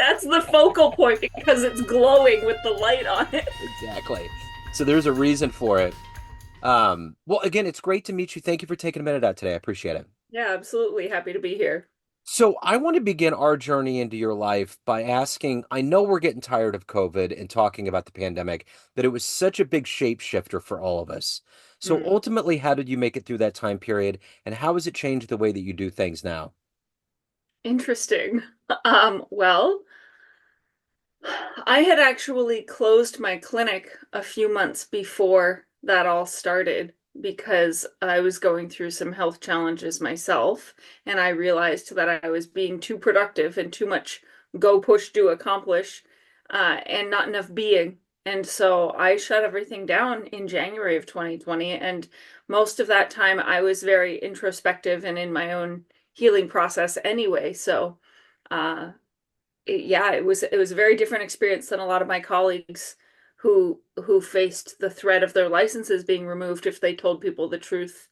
That's the focal point because it's glowing with the light on it. Exactly. So there's a reason for it. Well, again, it's great to meet you. Thank you for taking a minute out today. I appreciate it. Yeah, absolutely. Happy to be here. So I want to begin our journey into your life by asking, I know we're getting tired of COVID and talking about the pandemic, that it was such a big shapeshifter for all of us. So Hmm. ultimately, how did you make it through that time period, and how has it changed the way that you do things now? Interesting. Well, I had actually closed my clinic a few months before that all started because I was going through some health challenges myself, and I realized that I was being too productive and too much go, push, do, accomplish, and not enough being. And so I shut everything down in January of 2020, and most of that time I was very introspective and in my own healing process anyway. So, yeah, it was a very different experience than a lot of my colleagues who faced the threat of their licenses being removed if they told people the truth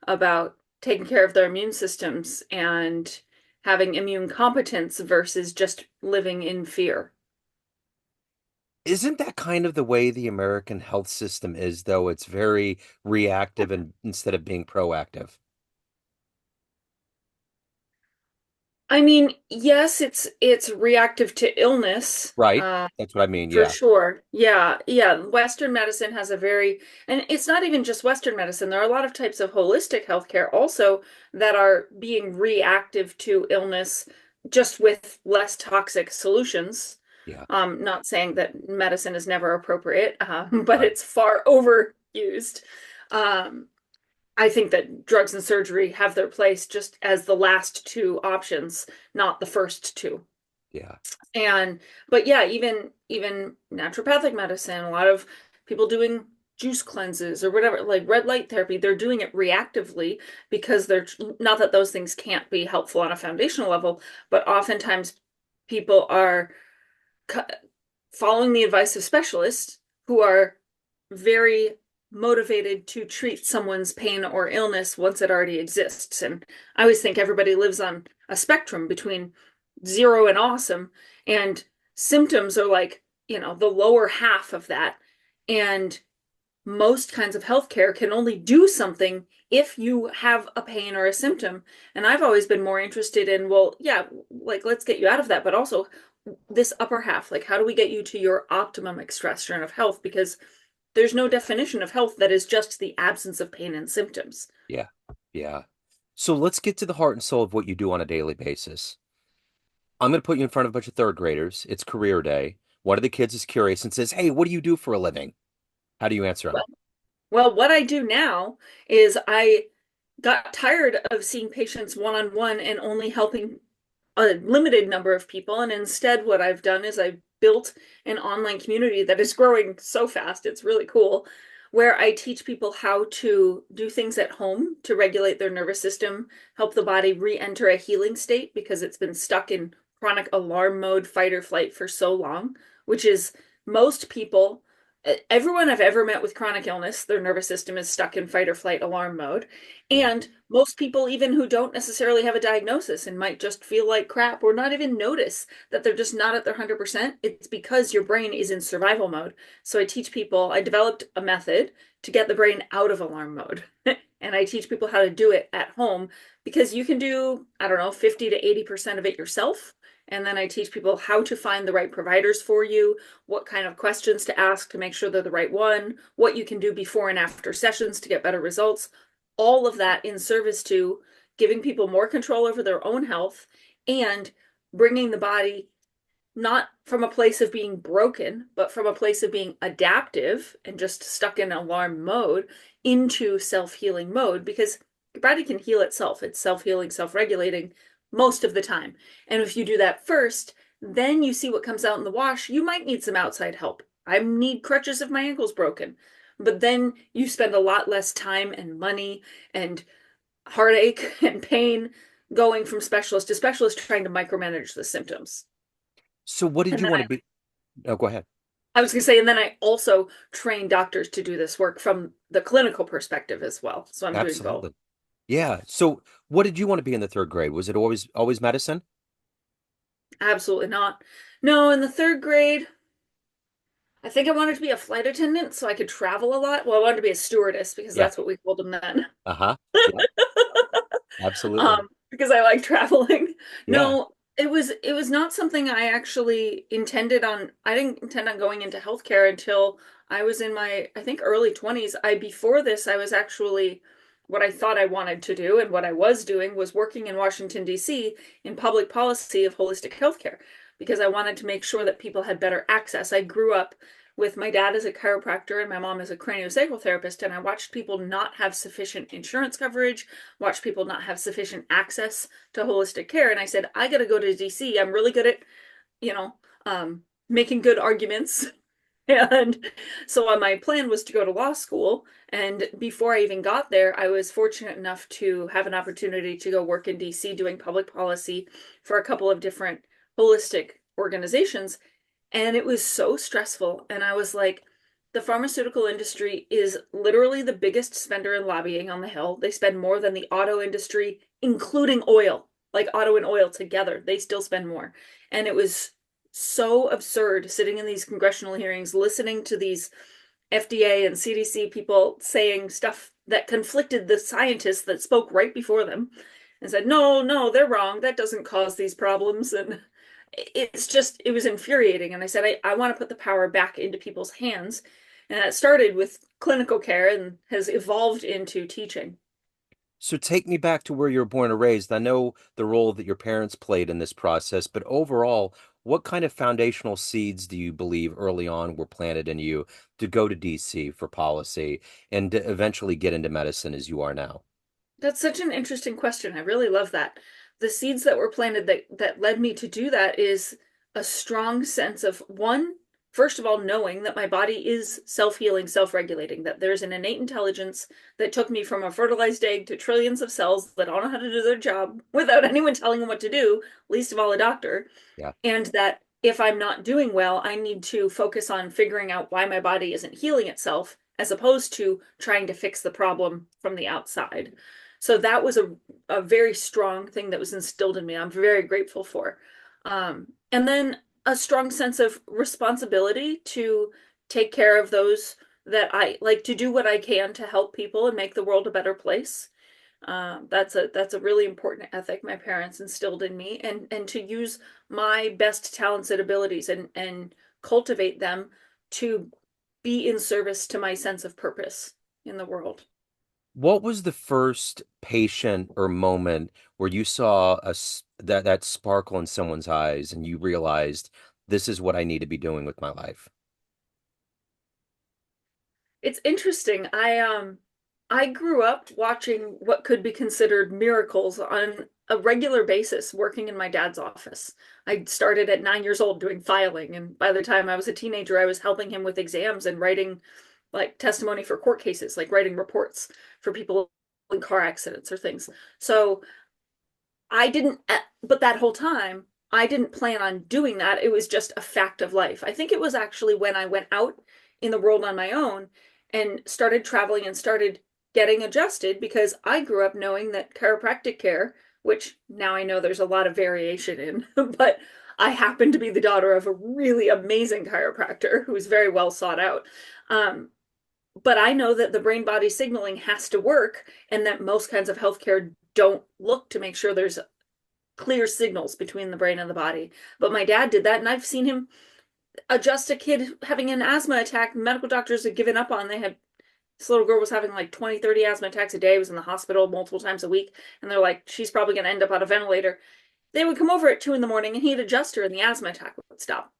about taking care of their immune systems and having immune competence versus just living in fear. Isn't that kind of the way the American health system is, though? It's very reactive and instead of being proactive. I mean, yes, it's reactive to illness, Right? That's what I mean. for Yeah. sure. Yeah, yeah. Western medicine has a very, and it's not even just Western medicine. There are a lot of types of holistic healthcare also that are being reactive to illness just with less toxic solutions. Yeah. Not saying that medicine is never appropriate, but Right. it's far overused. Um, I think that drugs and surgery have their place just as the last two options, not the first two. Yeah. And but yeah, even naturopathic medicine, a lot of people doing juice cleanses or whatever, like red light therapy, they're doing it reactively because they're not that those things can't be helpful on a foundational level, but oftentimes people are following the advice of specialists who are very motivated to treat someone's pain or illness once it already exists. And I always think everybody lives on a spectrum between zero and awesome, and symptoms are like, the lower half of that. And most kinds of healthcare can only do something if you have a pain or a symptom. And I've always been more interested in, well, yeah, like let's get you out of that, but also this upper half, like how do we get you to your optimum expression of health? Because there's no definition of health that is just the absence of pain and symptoms. Yeah. Yeah. So let's get to the heart and soul of what you do on a daily basis. I'm going to put you in front of a bunch of third graders. It's career day. One of the kids is curious and says, "Hey, what do you do for a living?" How do you answer him? Well, what I do now is I got tired of seeing patients one on one and only helping a limited number of people. And instead, what I've done is I've built an online community that is growing so fast. It's really cool, where I teach people how to do things at home to regulate their nervous system, help the body re-enter a healing state because it's been stuck in chronic alarm mode, fight or flight for so long, which is most people. Everyone I've ever met with chronic illness, their nervous system is stuck in fight or flight alarm mode. Yeah. And most people, even who don't necessarily have a diagnosis and might just feel like crap or not even notice that they're just not at their 100%, it's because your brain is in survival mode. So I teach people, I developed a method to get the brain out of alarm mode. And I teach people how to do it at home because you can do, I don't know, 50 to 80% of it yourself. And then I teach people how to find the right providers for you, what kind of questions to ask to make sure they're the right one, what you can do before and after sessions to get better results, all of that in service to giving people more control over their own health and bringing the body not from a place of being broken, but from a place of being adaptive and just stuck in alarm mode into self healing mode because your body can heal itself. It's self healing, self regulating most of the time. And if you do that first, then you see what comes out in the wash. You might need some outside help. I need crutches if my ankle's broken. But then you spend a lot less time and money and heartache and pain going from specialist to specialist trying to micromanage the symptoms. So what did And you then want to be? Oh, go ahead. I was going to say, and then I also train doctors to do this work from the clinical perspective as well. So I'm doing both. Absolutely. Yeah. So what did you want to be in the third grade? Was it always medicine? Absolutely not. No, in the third grade, I think I wanted to be a flight attendant so I could travel a lot. Well, I wanted to be a stewardess because Yeah. that's what we called them then. Uh-huh. Yeah, absolutely. Because I like traveling. Yeah. No, it was not something I actually intended on. I didn't intend on going into healthcare until I was in my, I think, early 20s. Before this, I was actually what I thought I wanted to do and what I was doing was working in Washington, D.C. in public policy of holistic healthcare because I wanted to make sure that people had better access. I grew up with my dad as a chiropractor and my mom as a craniosacral therapist, and I watched people not have sufficient insurance coverage, watch people not have sufficient access to holistic care. And I said, I got to go to DC. I'm really good at, you know, making good arguments. And so my plan was to go to law school. And before I even got there, I was fortunate enough to have an opportunity to go work in DC doing public policy for a couple of different holistic organizations. And it was so stressful. And I was like, the pharmaceutical industry is literally the biggest spender in lobbying on the Hill. They spend more than the auto industry, including oil, like auto and oil together. They still spend more. And it was so absurd sitting in these congressional hearings, listening to these FDA and CDC people saying stuff that conflicted the scientists that spoke right before them and said, no, no, they're wrong. That doesn't cause these problems. And it's just, it was infuriating. And I said, I want to put the power back into people's hands. And that started with clinical care and has evolved into teaching. So take me back to where you were born and raised. I know the role that your parents played in this process, but overall, what kind of foundational seeds do you believe early on were planted in you to go to DC for policy and to eventually get into medicine as you are now? That's such an interesting question. I really love that. The seeds that were planted that led me to do that is a strong sense of one, first of all, knowing that my body is self-healing, self-regulating, that there's an innate intelligence that took me from a fertilized egg to trillions of cells that all know how to do their job without anyone telling them what to do, least of all a doctor, Yeah. and that if I'm not doing well, I need to focus on figuring out why my body isn't healing itself as opposed to trying to fix the problem from the outside. So that was a very strong thing that was instilled in me. I'm very grateful for. And then a strong sense of responsibility to take care of those that I like to do what I can to help people and make the world a better place. That's a really important ethic my parents instilled in me, and to use my best talents and abilities and cultivate them to be in service to my sense of purpose in the world. What was the first patient or moment where you saw that sparkle in someone's eyes and you realized this is what I need to be doing with my life? It's interesting. I grew up watching what could be considered miracles on a regular basis working in my dad's office. I started at 9 years old doing filing, and by the time I was a teenager, I was helping him with exams and writing like testimony for court cases, like writing reports for people in car accidents or things. So I didn't, but that whole time, I didn't plan on doing that. It was just a fact of life. I think it was actually when I went out in the world on my own and started traveling and started getting adjusted because I grew up knowing that chiropractic care, which now I know there's a lot of variation in, but I happen to be the daughter of a really amazing chiropractor who is very well sought out. Um, but I know that the brain body signaling has to work and that most kinds of healthcare don't look to make sure there's clear signals between the brain and the body. But my dad did that, and I've seen him adjust a kid having an asthma attack. Medical doctors had given up on. They had this little girl was having like 20, 30 asthma attacks a day, was in the hospital multiple times a week, and they're like, she's probably going to end up on a ventilator. They would come over at 2 in the morning and he'd adjust her and the asthma attack would stop.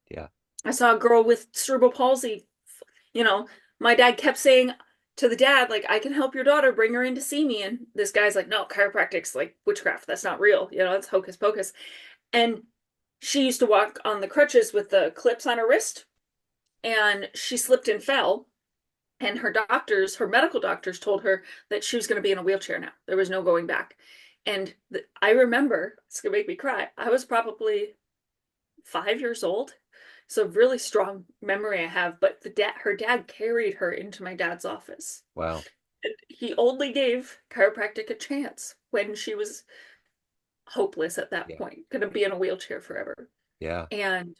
Yeah. I saw a girl with cerebral palsy. You know, my dad kept saying to the dad, like, I can help your daughter, bring her in to see me. And this guy's like, no, chiropractic's like witchcraft. That's not real. It's hocus pocus. And she used to walk on the crutches with the clips on her wrist, and she slipped and fell. And her medical doctors told her that she was going to be in a wheelchair now. There was no going back. And I remember, it's going to make me cry. I was probably 5 years old. So really strong memory I have, but her dad carried her into my dad's office. Wow. And he only gave chiropractic a chance when she was hopeless at that Yeah. point, going to be in a wheelchair forever. Yeah. And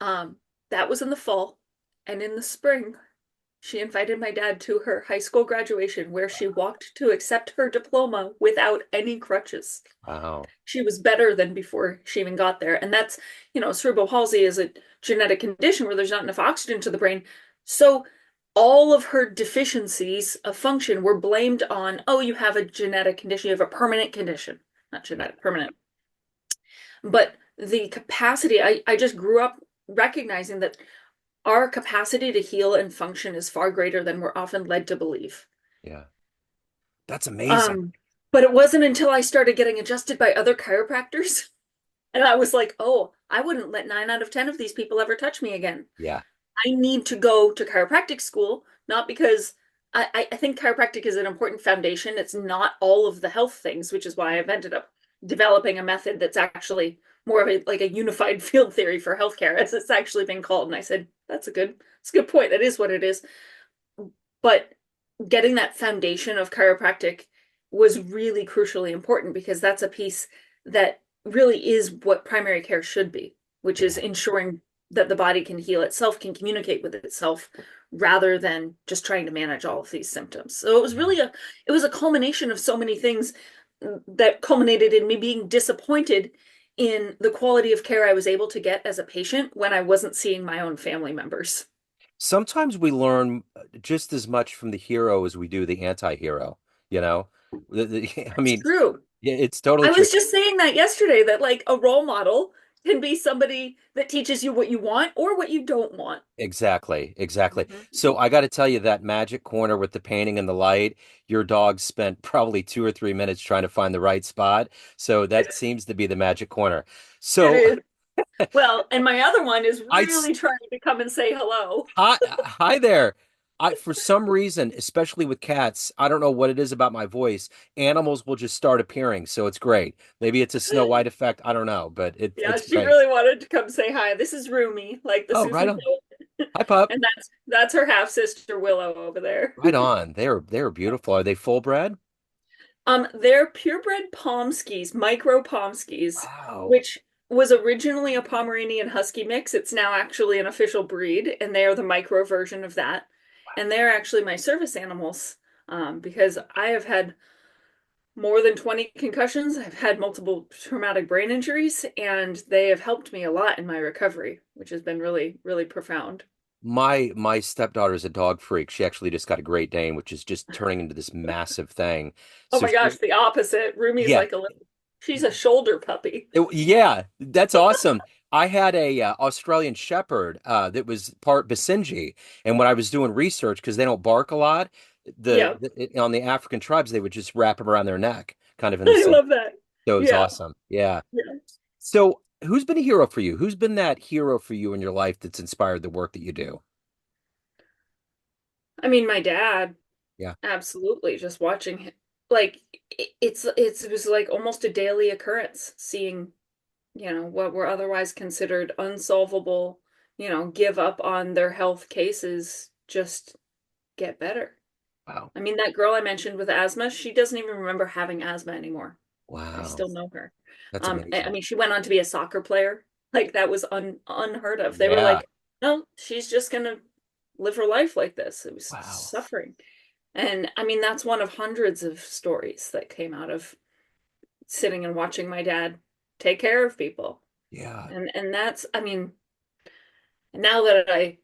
um, that was in the fall. And in the spring, she invited my dad to her high school graduation where she walked to accept her diploma without any crutches. Wow. She was better than before she even got there. And that's, cerebral palsy is a genetic condition where there's not enough oxygen to the brain. So all of her deficiencies of function were blamed on, oh, you have a genetic condition, you have a permanent condition, not Yeah. genetic, permanent. But the capacity, I just grew up recognizing that our capacity to heal and function is far greater than we're often led to believe. Yeah. That's amazing. Um, but it wasn't until I started getting adjusted by other chiropractors and I was like, oh, I wouldn't let 9 out of 10 of these people ever touch me again. Yeah. I need to go to chiropractic school, not because I think chiropractic is an important foundation. It's not all of the health things, which is why I've ended up developing a method that's actually more of a like a unified field theory for healthcare, as it's actually been called. And I said, that's a good point. That is what it is. But getting that foundation of chiropractic was really crucially important because that's a piece that really is what primary care should be, which is Yeah. ensuring that the body can heal itself, can communicate with itself, rather than just trying to manage all of these symptoms. So it was a culmination of so many things that culminated in me being disappointed in the quality of care I was able to get as a patient when I wasn't seeing my own family members. Sometimes we learn just as much from the hero as we do the anti-hero, you know? I It's mean, true. yeah, it's totally I true. was just saying that yesterday that like a role model can be somebody that teaches you what you want or what you don't want. Exactly, exactly. Mhm. So I got to tell you that magic corner with the painting and the light, your dog spent probably 2 or 3 minutes trying to find the right spot. So that seems to be the magic corner. It So is. Well, and my other one is I really trying to come and say hello. hi there. For some reason, especially with cats, I don't know what it is about my voice. Animals will just start appearing, so it's great. Maybe it's a Snow White effect. I don't know, but Yeah, it's she great. really wanted to come say hi. This is Rumi, like the Oh, right Susan on. goat. Hi, pup. And that's her half sister Willow over there. Right on. They're beautiful. Are they full bred? They're purebred Pomskis, micro Pomskis, Wow. which was originally a Pomeranian Husky mix. It's now actually an official breed, and they are the micro version of that. And they're actually my service animals, because I have had more than 20 concussions. I've had multiple traumatic brain injuries, and they have helped me a lot in my recovery, which has been really, really profound. My stepdaughter's a dog freak. She actually just got a Great Dane, which is just turning into this massive thing. Oh So my gosh, she, the opposite. Rumi's yeah, like a little, she's a shoulder puppy. yeah, that's awesome. I had a Australian Shepherd that was part Basenji, and when I was doing research, because they don't bark a lot, Yeah, on the African tribes they would just wrap them around their neck, kind of in the I same. love that. So it was Yeah, awesome. Yeah. yeah. So who's been a hero for you? Who's been that hero for you in your life that's inspired the work that you do? I mean, my dad, Yeah. absolutely. Just watching him, like it was like almost a daily occurrence seeing, what were otherwise considered unsolvable, give up on their health cases just get better. Wow. I mean, that girl I mentioned with asthma, she doesn't even remember having asthma anymore. I Wow. still know her. That's I amazing. mean, she went on to be a soccer player. Like that was unheard of. They were Yeah. like, no, she's just gonna live her life like this. It was Wow. suffering. And I mean, that's one of hundreds of stories that came out of sitting and watching my dad take care of people. Yeah. And that's, I mean, now that I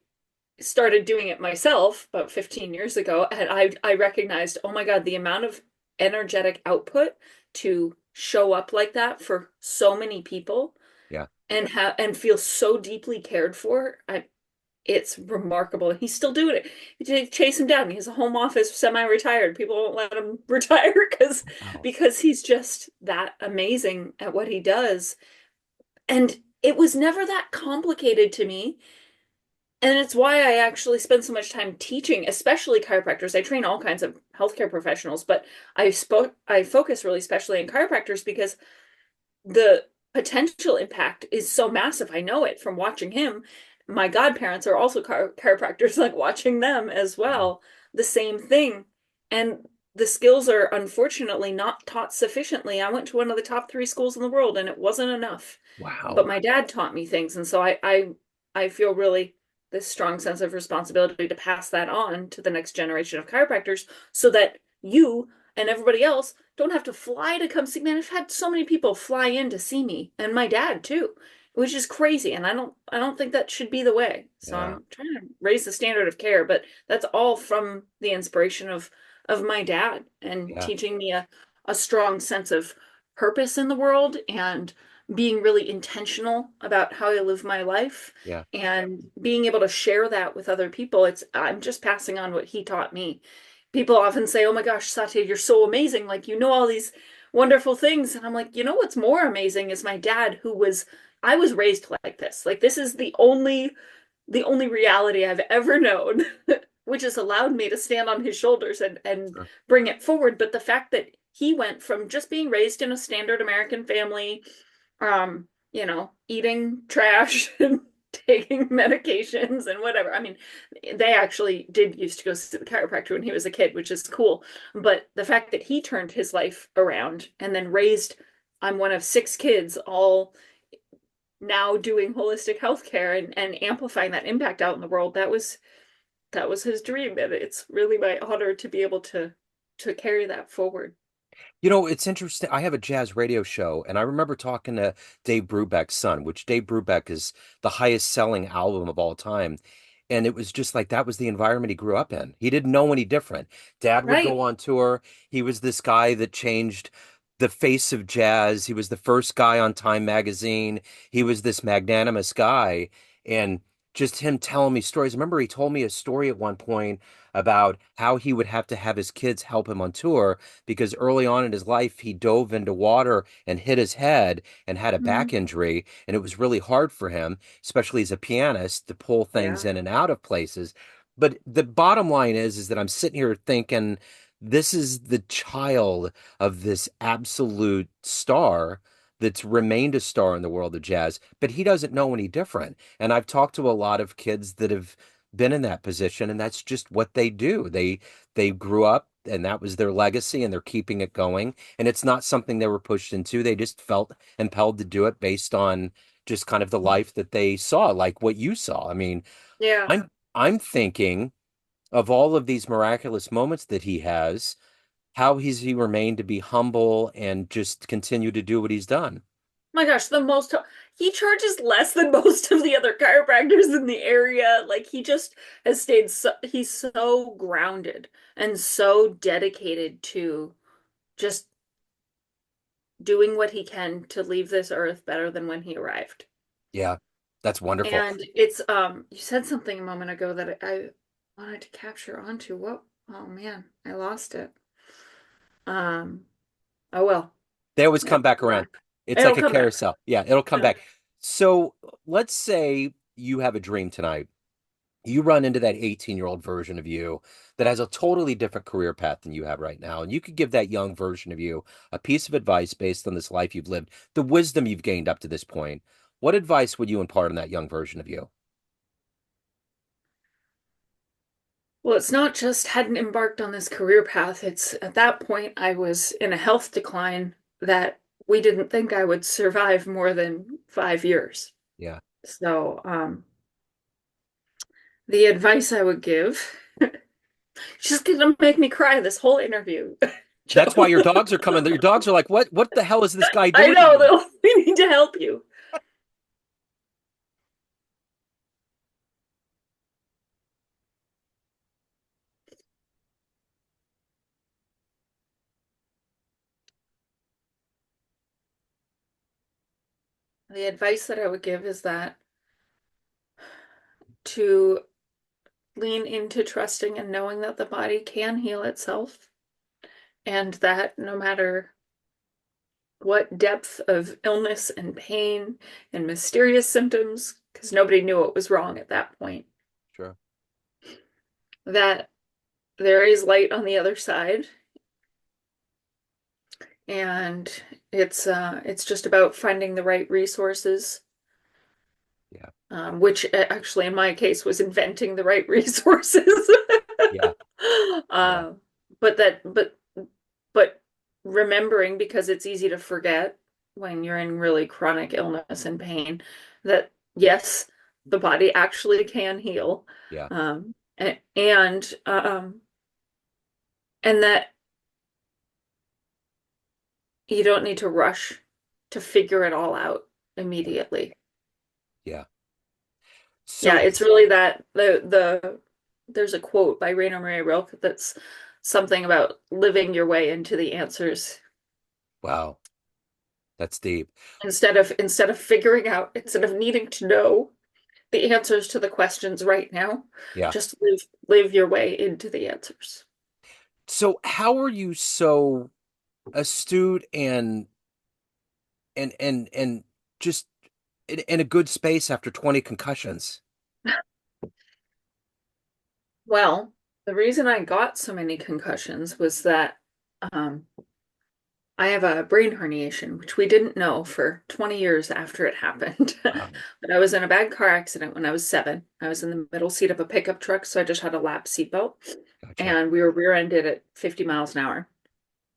started doing it myself about 15 years ago, and I recognized, oh my God, the amount of energetic output to show up like that for so many people Yeah. and feel so deeply cared for. It's remarkable. And he's still doing it. You chase him down. He has a home office, semi-retired. People won't let him retire Wow. because he's just that amazing at what he does. And it was never that complicated to me. And it's why I actually spend so much time teaching, especially chiropractors. I train all kinds of healthcare professionals, but I focus really especially on chiropractors because the potential impact is so massive. I know it from watching him. My godparents are also chiropractors, like watching them as Wow. well. The same thing. And the skills are unfortunately not taught sufficiently. I went to one of the top three schools in the world and it wasn't enough. But Wow. my dad taught me things, and so I feel really this strong sense of responsibility to pass that on to the next generation of chiropractors so that you and everybody else don't have to fly to come see me. I've had so many people fly in to see me, and my dad too, which is crazy. And I don't think that should be the way. So Yeah. I'm trying to raise the standard of care, but that's all from the inspiration of my dad and Yeah. teaching me a strong sense of purpose in the world and being really intentional about how I live my life Yeah. and being able to share that with other people. I'm just passing on what he taught me. People often say, "Oh my gosh, Satya, you're so amazing. Like you know all these wonderful things." And I'm like, "You know what's more amazing is my dad I was raised like this. Like this is the only reality I've ever known." Which has allowed me to stand on his shoulders and Sure. bring it forward. But the fact that he went from just being raised in a standard American family, eating trash and taking medications and whatever. I mean, they actually did used to go see the chiropractor when he was a kid, which is cool. But the fact that he turned his life around and then I'm one of six kids, all now doing holistic healthcare and amplifying that impact out in the world, that was his dream. And it's really my honor to be able to carry that forward. You know, it's interesting. I have a jazz radio show, and I remember talking to Dave Brubeck's son, which Dave Brubeck is the highest selling album of all time. And it was just like that was the environment he grew up in. He didn't know any different. Dad would go Right. on tour. He was this guy that changed the face of jazz. He was the first guy on Time magazine. He was this magnanimous guy. And just him telling me stories. I remember he told me a story at one point about how he would have to have his kids help him on tour because early on in his life, he dove into water and hit his head and had a back Mhm. injury. And it was really hard for him, especially as a pianist, to pull things Yeah. in and out of places. But the bottom line is that I'm sitting here thinking, this is the child of this absolute star that's remained a star in the world of jazz, but he doesn't know any different. And I've talked to a lot of kids that have been in that position, and that's just what they do. They grew up and that was their legacy and they're keeping it going. And it's not something they were pushed into. They just felt impelled to do it based on just kind of the life that they saw, like what you saw. I mean, Yeah. I'm thinking of all of these miraculous moments that he has, how he's he remained to be humble and just continue to do what he's done. My gosh, he charges less than most of the other chiropractors in the area. Like he just has he's so grounded and so dedicated to just doing what he can to leave this earth better than when he arrived. Yeah, that's wonderful. And it's you said something a moment ago that I wanted to capture onto. What? Oh man, I lost it. Um, oh well, They always come it'll back come around. back. It's It'll like a come back. carousel. Yeah, it'll come Yeah. back. So let's say you have a dream tonight. You run into that 18-year-old version of you that has a totally different career path than you have right now. And you could give that young version of you a piece of advice based on this life you've lived, the wisdom you've gained up to this point. What advice would you impart on that young version of you? Well, it's not just hadn't embarked on this career path. It's at that point I was in a health decline that we didn't think I would survive more than 5 years. Yeah. So, the advice I would give, she's gonna make me cry this whole interview, That's why Joe. your dogs are coming. Your dogs are like, what the hell is this guy I doing know here? that we need to help you. The advice that I would give is that to lean into trusting and knowing that the body can heal itself, and that no matter what depth of illness and pain and mysterious symptoms, because nobody knew what was wrong at that point, Sure. that there is light on the other side, and it's just about finding the right resources, Yeah. which actually in my case was inventing the right resources. Yeah. Yeah. uh, but but remembering, because it's easy to forget when you're in really chronic illness and pain, that yes, the body actually can heal. Yeah. And that you don't need to rush to figure it all out immediately. Yeah. Yeah, So, it's really that there's a quote by Rainer Maria Rilke that's something about living your way into the answers wow, that's deep. instead of figuring out, instead of needing to know the answers to the questions right now, Yeah. just live your way into the answers. So, how are you so astute and just in a good space after 20 concussions? Well, the reason I got so many concussions was that um, I have a brain herniation, which we didn't know for 20 years after it happened. Wow. But I was in a bad car accident when I was 7. I was in the middle seat of a pickup truck, so I just had a lap seatbelt. Gotcha. And we were rear-ended at 50 miles an hour.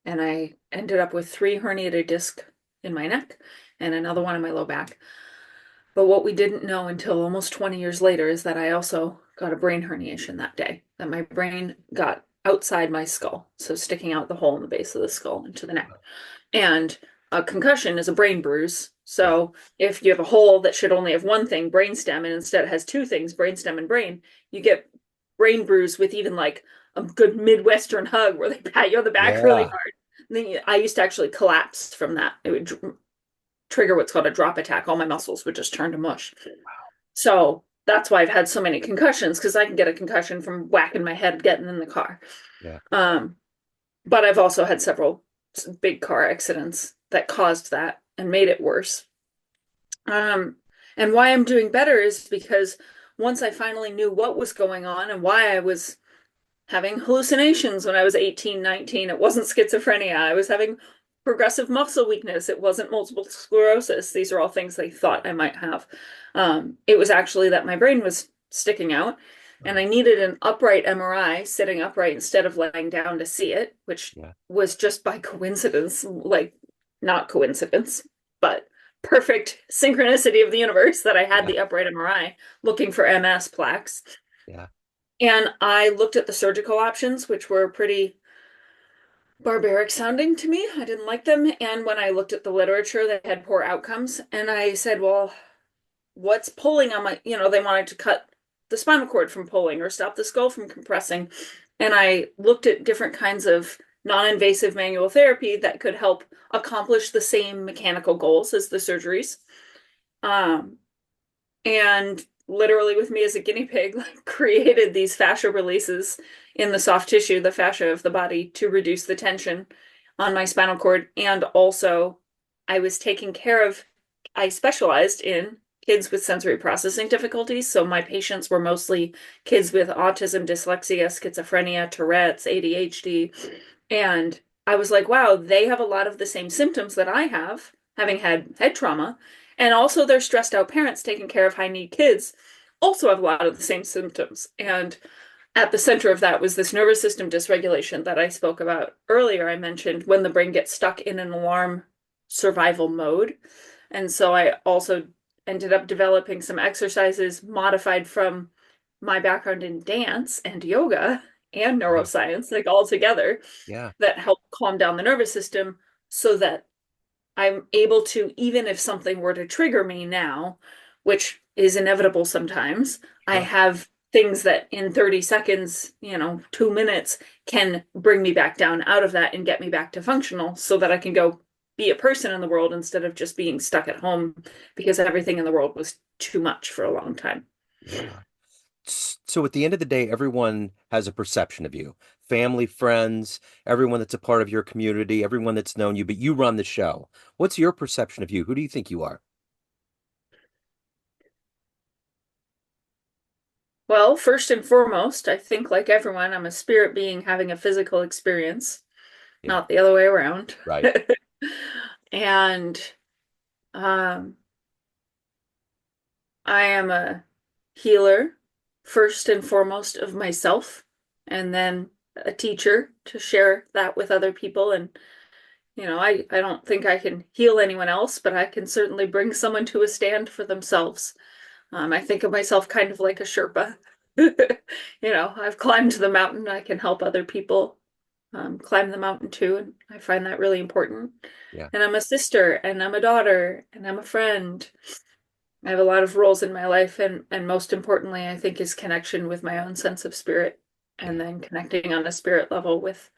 And I ended up with 3 herniated discs in my neck and another one in my low back. But what we didn't know until almost 20 years later is that I also got a brain herniation that day, that my brain got outside my skull, so sticking out the hole in the base of the skull into the neck. And a concussion is a brain bruise. Yeah. So if you have a hole that should only have one thing, brainstem, and instead it has two things, brainstem and brain, you get brain bruise with even like a good Midwestern hug where they pat you on the back really Yeah. hard. And then I used to actually collapse from that. It would trigger what's called a drop attack. All my muscles would just turn to mush. So that's why I've had so many concussions, because I can get a concussion from whacking my head getting in the car. Yeah. Um, but I've also had several big car accidents that caused that and made it worse. Um, and why I'm doing better is because once I finally knew what was going on and why I was having hallucinations when I was 18, 19, it wasn't schizophrenia. I was having progressive muscle weakness. It wasn't multiple sclerosis. These are all things they thought I might have. It was actually that my brain was sticking out and Oh, I needed an upright MRI, sitting upright instead of laying down to see it, which yeah. was just by coincidence, like not coincidence, but perfect synchronicity of the universe that I had Yeah. the upright MRI looking for MS plaques. Yeah. And I looked at the surgical options, which were pretty barbaric sounding to me. I didn't like them. And when I looked at the literature, they had poor outcomes. And I said, well, what's pulling on my, they wanted to cut the spinal cord from pulling or stop the skull from compressing. And I looked at different kinds of non-invasive manual therapy that could help accomplish the same mechanical goals as the surgeries. Um, and literally with me as a guinea pig, like, created these fascia releases in the soft tissue, the fascia of the body, to reduce the tension on my spinal cord. And also, I was taking care of, I specialized in kids with sensory processing difficulties. So my patients were mostly kids with autism, dyslexia, schizophrenia, Tourette's, ADHD. And I was like, wow, they have a lot of the same symptoms that I have, having had head trauma. And also, their stressed out parents taking care of high need kids also have a lot of the same symptoms. And at the center of that was this nervous system dysregulation that I spoke about earlier. I mentioned when the brain gets stuck in an alarm survival mode. And so I also ended up developing some exercises modified from my background in dance and yoga and Yeah. neuroscience, like all together, Yeah. that help calm down the nervous system so that I'm able to, even if something were to trigger me now, which is inevitable sometimes, I Sure. have things that in 30 seconds, 2 minutes, can bring me back down out of that and get me back to functional so that I can go be a person in the world instead of just being stuck at home because everything in the world was too much for a long time. Yeah. So at the end of the day, everyone has a perception of you. Family, friends, everyone that's a part of your community, everyone that's known you, but you run the show. What's your perception of you? Who do you think you are? Well, first and foremost, I think like everyone, I'm a spirit being having a physical experience, Yeah. not the other way around. Right. And um, I am a healer first and foremost of myself, and then a teacher to share that with other people. And, I don't think I can heal anyone else, but I can certainly bring someone to a stand for themselves. I think of myself kind of like a Sherpa. I've climbed the mountain. I can help other people climb the mountain too, and I find that really important. Yeah. And I'm a sister, and I'm a daughter, and I'm a friend. I have a lot of roles in my life, and most importantly, I think is connection with my own sense of spirit, and Yeah. then connecting on a spirit level with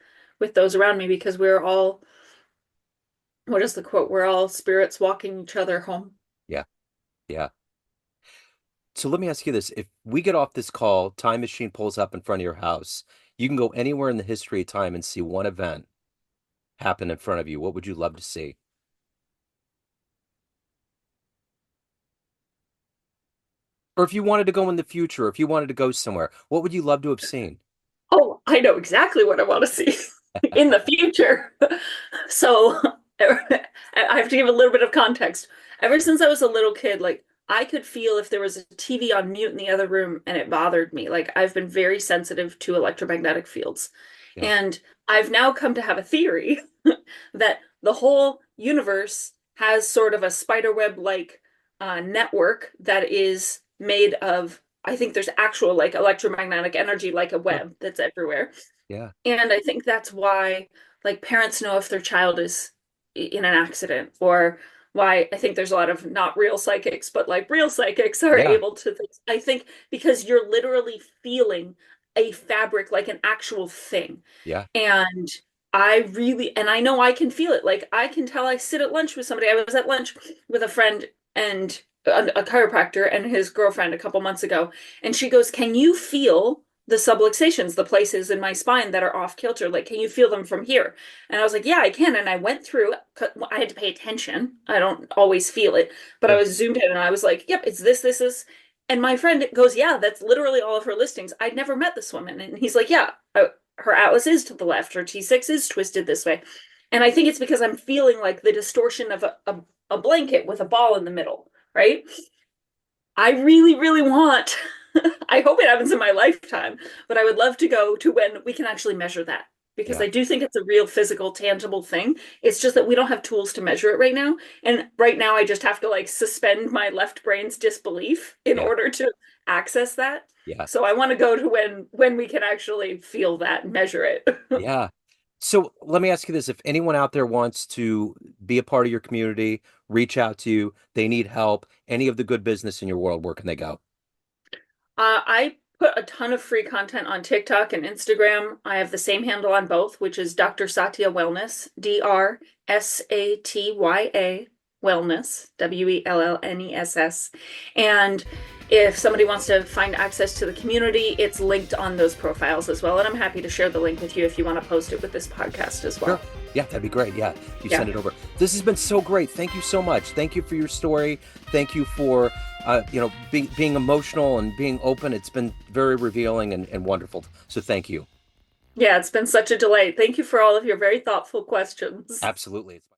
those around me, because we're all, what is the quote? We're all spirits walking each other home. Yeah. Yeah. So let me ask you this. If we get off this call, time machine pulls up in front of your house, you can go anywhere in the history of time and see one event happen in front of you. What would you love to see? Or if you wanted to go in the future, if you wanted to go somewhere, what would you love to have seen? Oh, I know exactly what I want to see in the future. So I have to give a little bit of context. Ever since I was a little kid, like I could feel if there was a TV on mute in the other room and it bothered me. Like I've been very sensitive to electromagnetic fields. Yeah. And I've now come to have a theory that the whole universe has sort of a spiderweb like network that is made of, I think there's actual like electromagnetic energy, like a Sure. web that's everywhere. Yeah. And I think that's why like parents know if their child is in an accident, or why I think there's a lot of not real psychics, but like real psychics are Yeah. able to think. I think because you're literally feeling a fabric, like an actual thing. Yeah. And and I know I can feel it. Like I can tell. I sit at lunch with somebody. I was at lunch with a friend and a chiropractor and his girlfriend a couple months ago. And she goes, "Can you feel the subluxations, the places in my spine that are off kilter? Like, can you feel them from here?" And I was like, "Yeah, I can." And I went through, I had to pay attention. I don't always feel it, but I Sure. was zoomed in and I was like, "Yep, it's this. And my friend goes, "Yeah, that's literally all of her listings. I'd never met this woman." And he's like, "Yeah, her atlas is to the left, her T6 is twisted this way." And I think it's because I'm feeling like the distortion of a blanket with a ball in the middle, right? I really, really want, I hope it happens in my lifetime, but I would love to go to when we can actually measure that, because Yeah. I do think it's a real physical, tangible thing. It's just that we don't have tools to measure it right now. And right now, I just have to like suspend my left brain's disbelief in Yeah. order to access that. Yeah. So I want to go to when we can actually feel that and measure it. Yeah. So let me ask you this. If anyone out there wants to be a part of your community, reach out to you, they need help, any of the good business in your world, where can they go? I put a ton of free content on TikTok and Instagram. I have the same handle on both, which is Dr. Satya Wellness, DrSatya Wellness, Wellness. And if somebody wants to find access to the community, it's linked on those profiles as well. And I'm happy to share the link with you if you want to post it with this podcast as Sure. well. Yeah, that'd be great. Yeah, you Yeah. send it over. This has been so great. Thank you so much. Thank you for your story. Thank you for, being emotional and being open. It's been very revealing and wonderful. So thank you. Yeah, it's been such a delight. Thank you for all of your very thoughtful questions. Absolutely.